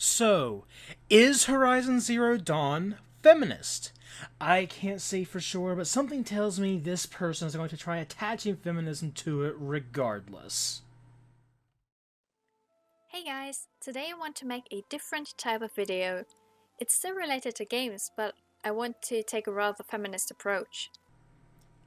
So, is Horizon Zero Dawn feminist? I can't say for sure, but something tells me this person is going to try attaching feminism to it regardless. Hey guys, today I want to make a different type of video. It's still related to games, but I want to take a rather feminist approach.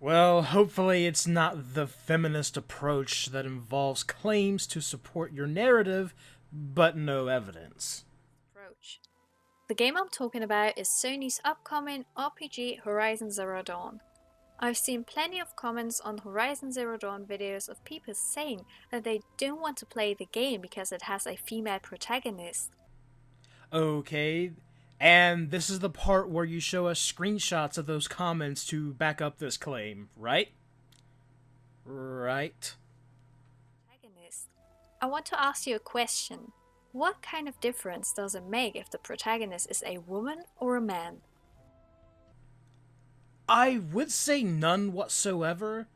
Well, hopefully it's not the feminist approach that involves claims to support your narrative, but no evidence. The game I'm talking about is Sony's upcoming RPG Horizon Zero Dawn. I've seen plenty of comments on Horizon Zero Dawn videos of people saying that they don't want to play the game because it has a female protagonist. Okay, and this is the part where you show us screenshots of those comments to back up this claim, right? Right. I want to ask you a question. What kind of difference does it make if the protagonist is a woman or a man? I would say none whatsoever,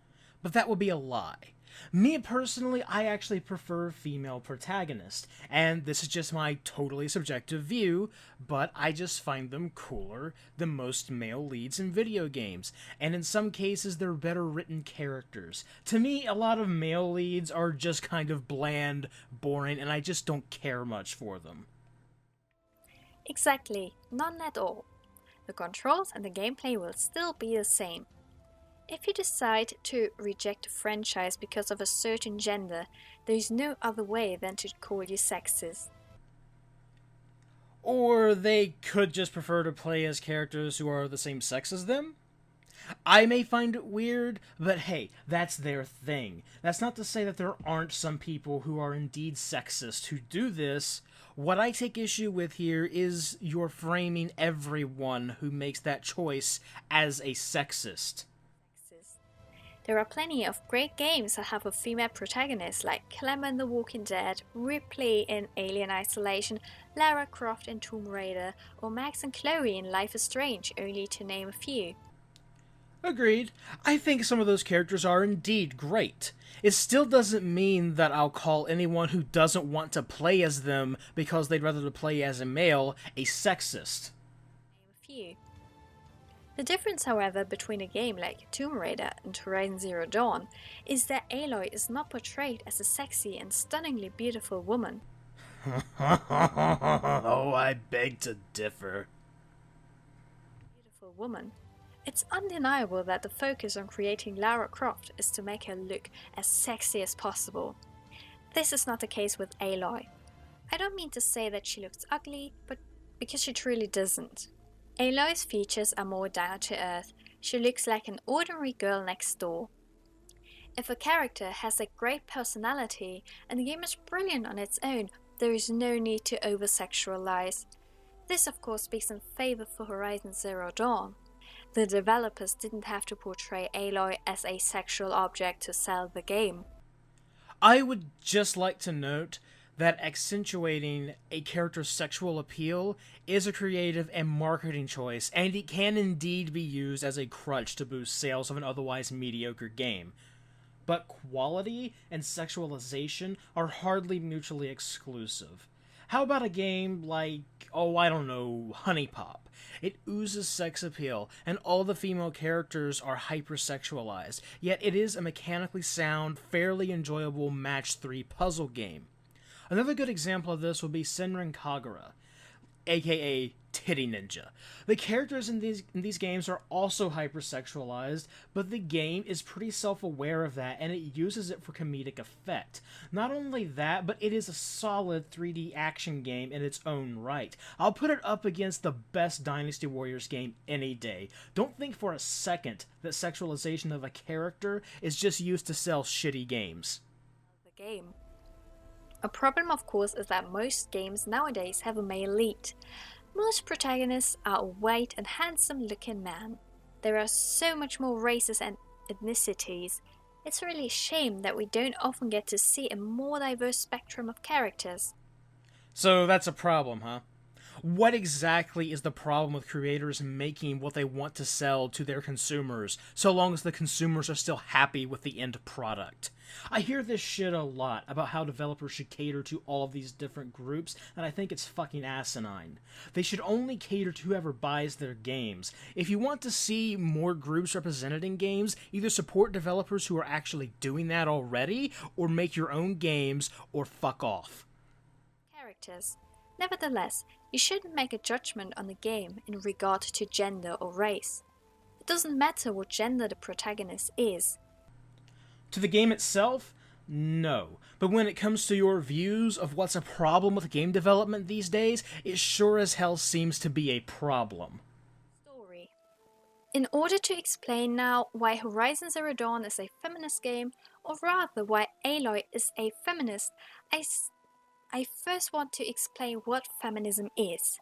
but that would be a lie. Me personally, I actually prefer female protagonist, and this is just my totally subjective view, but I just find them cooler than most male leads in video games, and in some cases they're better written characters. To me, a lot of male leads are just kind of bland, boring, and I just don't care much for them. Exactly, none at all. The controls and the gameplay will still be the same. If you decide to reject a franchise because of a certain gender, there is no other way than to call you sexist. Or they could just prefer to play as characters who are the same sex as them? I may find it weird, but hey, that's their thing. That's not to say that there aren't some people who are indeed sexist who do this. What I take issue with here is you're framing everyone who makes that choice as a sexist. There are plenty of great games that have a female protagonist like Clem in The Walking Dead, Ripley in Alien Isolation, Lara Croft in Tomb Raider, or Max and Chloe in Life is Strange, only to name a few. Agreed. I think some of those characters are indeed great. It still doesn't mean that I'll call anyone who doesn't want to play as them because they'd rather to play as a male a sexist. Name a few. The difference, however, between a game like Tomb Raider and Horizon Zero Dawn is that Aloy is not portrayed as a sexy and stunningly beautiful woman. Oh, I beg to differ. Beautiful woman. It's undeniable that the focus on creating Lara Croft is to make her look as sexy as possible. This is not the case with Aloy. I don't mean to say that she looks ugly, but because she truly doesn't. Aloy's features are more down to earth. She looks like an ordinary girl next door. If a character has a great personality and the game is brilliant on its own, there is no need to over-sexualize. This of course speaks in favor for Horizon Zero Dawn. The developers didn't have to portray Aloy as a sexual object to sell the game. I would just like to note that accentuating a character's sexual appeal is a creative and marketing choice, and it can indeed be used as a crutch to boost sales of an otherwise mediocre game. But quality and sexualization are hardly mutually exclusive. How about a game like, I don't know, Honey Pop? It oozes sex appeal, and all the female characters are hypersexualized, yet it is a mechanically sound, fairly enjoyable match 3 puzzle game. Another good example of this would be Senran Kagura, aka Titty Ninja. The characters in these games are also hypersexualized, but the game is pretty self-aware of that, and it uses it for comedic effect. Not only that, but it is a solid 3D action game in its own right. I'll put it up against the best Dynasty Warriors game any day. Don't think for a second that sexualization of a character is just used to sell shitty games. The game. A problem, of course, is that most games nowadays have a male lead. Most protagonists are a white and handsome-looking man. There are so much more races and ethnicities. It's really a shame that we don't often get to see a more diverse spectrum of characters. So that's a problem, huh? What exactly is the problem with creators making what they want to sell to their consumers, so long as the consumers are still happy with the end product? I hear this shit a lot about how developers should cater to all of these different groups, and I think it's fucking asinine. They should only cater to whoever buys their games. If you want to see more groups represented in games, either support developers who are actually doing that already, or make your own games, or fuck off. Characters. Nevertheless, you shouldn't make a judgment on the game in regard to gender or race. It doesn't matter what gender the protagonist is. To the game itself? No. But when it comes to your views of what's a problem with game development these days, it sure as hell seems to be a problem. Story. In order to explain now why Horizon Zero Dawn is a feminist game, or rather why Aloy is a feminist, I first want to explain what feminism is.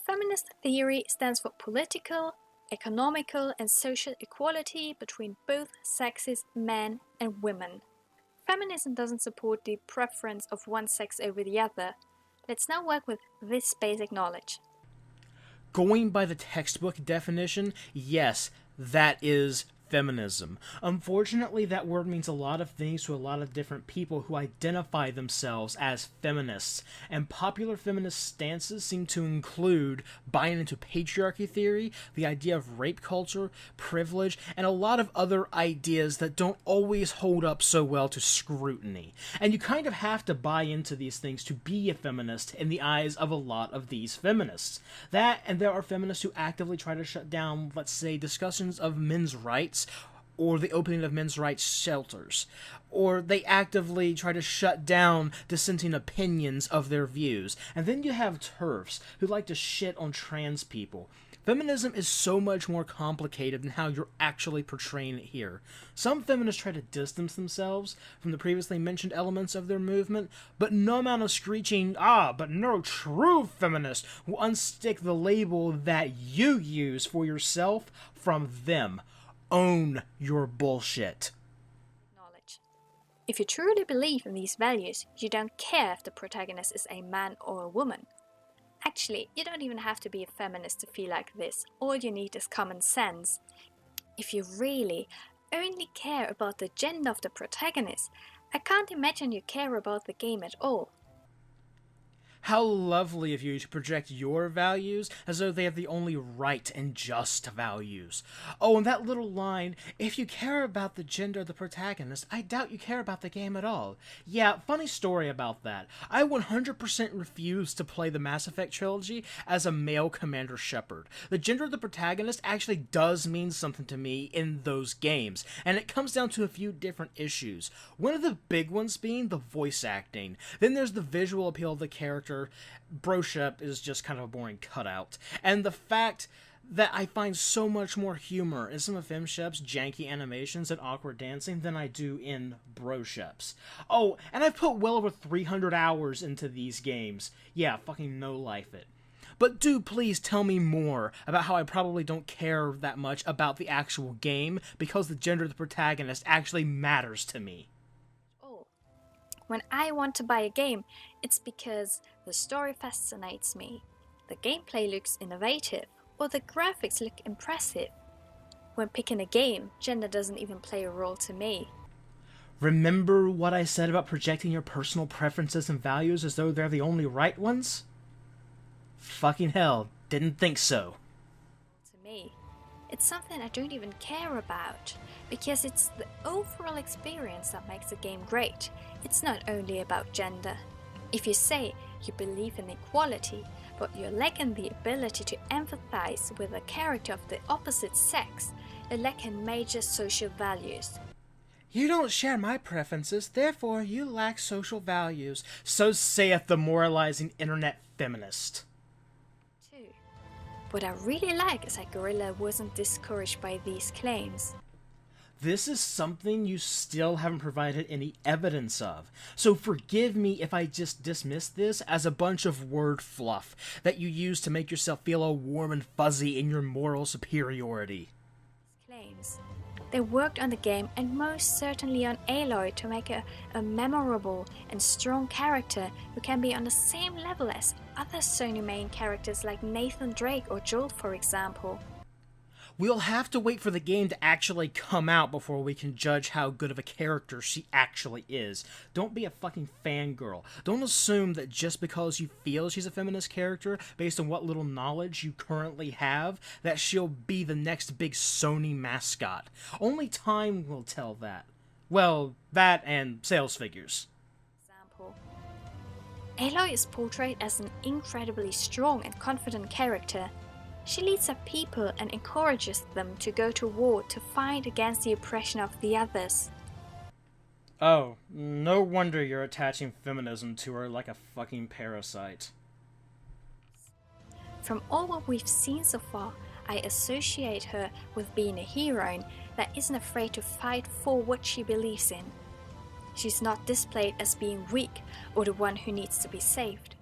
Feminist theory stands for political, economical and social equality between both sexes, men and women. Feminism doesn't support the preference of one sex over the other. Let's now work with this basic knowledge. Going by the textbook definition, yes, that is feminism. Unfortunately, that word means a lot of things to a lot of different people who identify themselves as feminists, and popular feminist stances seem to include buying into patriarchy theory, the idea of rape culture, privilege, and a lot of other ideas that don't always hold up so well to scrutiny. And you kind of have to buy into these things to be a feminist in the eyes of a lot of these feminists. That, and there are feminists who actively try to shut down, let's say, discussions of men's rights, or the opening of men's rights shelters, or they actively try to shut down dissenting opinions of their views. And then you have TERFs who like to shit on trans people. Feminism is so much more complicated than how you're actually portraying it here. Some feminists try to distance themselves from the previously mentioned elements of their movement, but no amount of screeching, but no true feminist will unstick the label that you use for yourself from them. Own your bullshit. Knowledge. If you truly believe in these values, you don't care if the protagonist is a man or a woman. Actually, you don't even have to be a feminist to feel like this. All you need is common sense. If you really only care about the gender of the protagonist, I can't imagine you care about the game at all. How lovely of you to project your values as though they are the only right and just values. Oh, and that little line, if you care about the gender of the protagonist, I doubt you care about the game at all. Yeah, funny story about that. I 100% refuse to play the Mass Effect trilogy as a male Commander Shepard. The gender of the protagonist actually does mean something to me in those games, and it comes down to a few different issues. One of the big ones being the voice acting. Then there's the visual appeal of the character. Broshep is just kind of a boring cutout. And the fact that I find so much more humor in some of Femshep's janky animations and awkward dancing than I do in Broshep's. Oh, and I've put well over 300 hours into these games. Yeah, fucking no life it. But do please tell me more about how I probably don't care that much about the actual game because the gender of the protagonist actually matters to me. When I want to buy a game, it's because the story fascinates me, the gameplay looks innovative, or the graphics look impressive. When picking a game, gender doesn't even play a role to me. Remember what I said about projecting your personal preferences and values as though they're the only right ones? Fucking hell, didn't think so. To me, it's something I don't even care about, because it's the overall experience that makes a game great. It's not only about gender. If you say you believe in equality, but you're lacking the ability to empathize with a character of the opposite sex, you're lacking major social values. You don't share my preferences, therefore you lack social values. So saith the moralizing internet feminist. 2. What I really like is that Gorilla wasn't discouraged by these claims. This is something you still haven't provided any evidence of, so forgive me if I just dismiss this as a bunch of word fluff that you use to make yourself feel all warm and fuzzy in your moral superiority. Claims. They worked on the game and most certainly on Aloy to make her a memorable and strong character who can be on the same level as other Sony main characters like Nathan Drake or Joel, for example. We'll have to wait for the game to actually come out before we can judge how good of a character she actually is. Don't be a fucking fangirl. Don't assume that just because you feel she's a feminist character, based on what little knowledge you currently have, that she'll be the next big Sony mascot. Only time will tell that. Well, that and sales figures. Example. Aloy is portrayed as an incredibly strong and confident character. She leads her people and encourages them to go to war to fight against the oppression of the others. Oh, no wonder you're attaching feminism to her like a fucking parasite. From all what we've seen so far, I associate her with being a heroine that isn't afraid to fight for what she believes in. She's not displayed as being weak or the one who needs to be saved.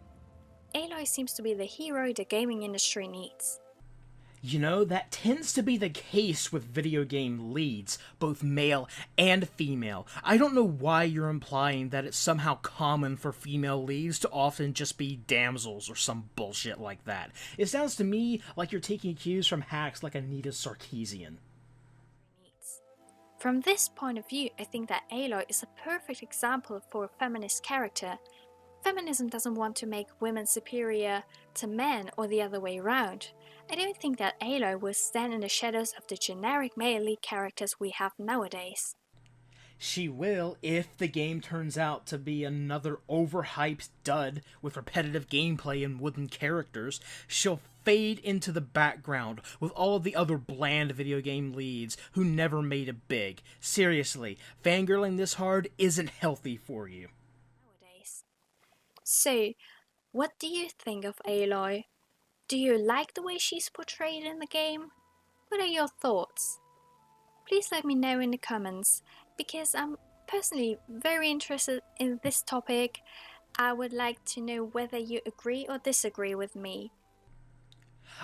Aloy seems to be the hero the gaming industry needs. You know, that tends to be the case with video game leads, both male and female. I don't know why you're implying that it's somehow common for female leads to often just be damsels or some bullshit like that. It sounds to me like you're taking cues from hacks like Anita Sarkeesian. From this point of view, I think that Aloy is a perfect example for a feminist character. Feminism doesn't want to make women superior to men or the other way around. I don't think that Aloy will stand in the shadows of the generic male lead characters we have nowadays. She will if the game turns out to be another overhyped dud with repetitive gameplay and wooden characters. She'll fade into the background with all of the other bland video game leads who never made it big. Seriously, fangirling this hard isn't healthy for you. Nowadays. So, what do you think of Aloy? Do you like the way she's portrayed in the game? What are your thoughts? Please let me know in the comments, because I'm personally very interested in this topic. I would like to know whether you agree or disagree with me.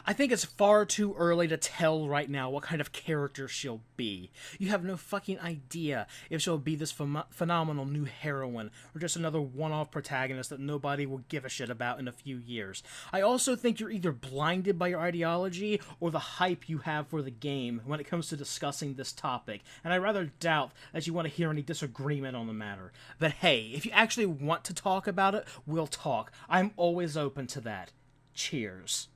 I think it's far too early to tell right now what kind of character she'll be. You have no fucking idea if she'll be this phenomenal new heroine, or just another one-off protagonist that nobody will give a shit about in a few years. I also think you're either blinded by your ideology or the hype you have for the game when it comes to discussing this topic, and I rather doubt that you want to hear any disagreement on the matter. But hey, if you actually want to talk about it, we'll talk. I'm always open to that. Cheers.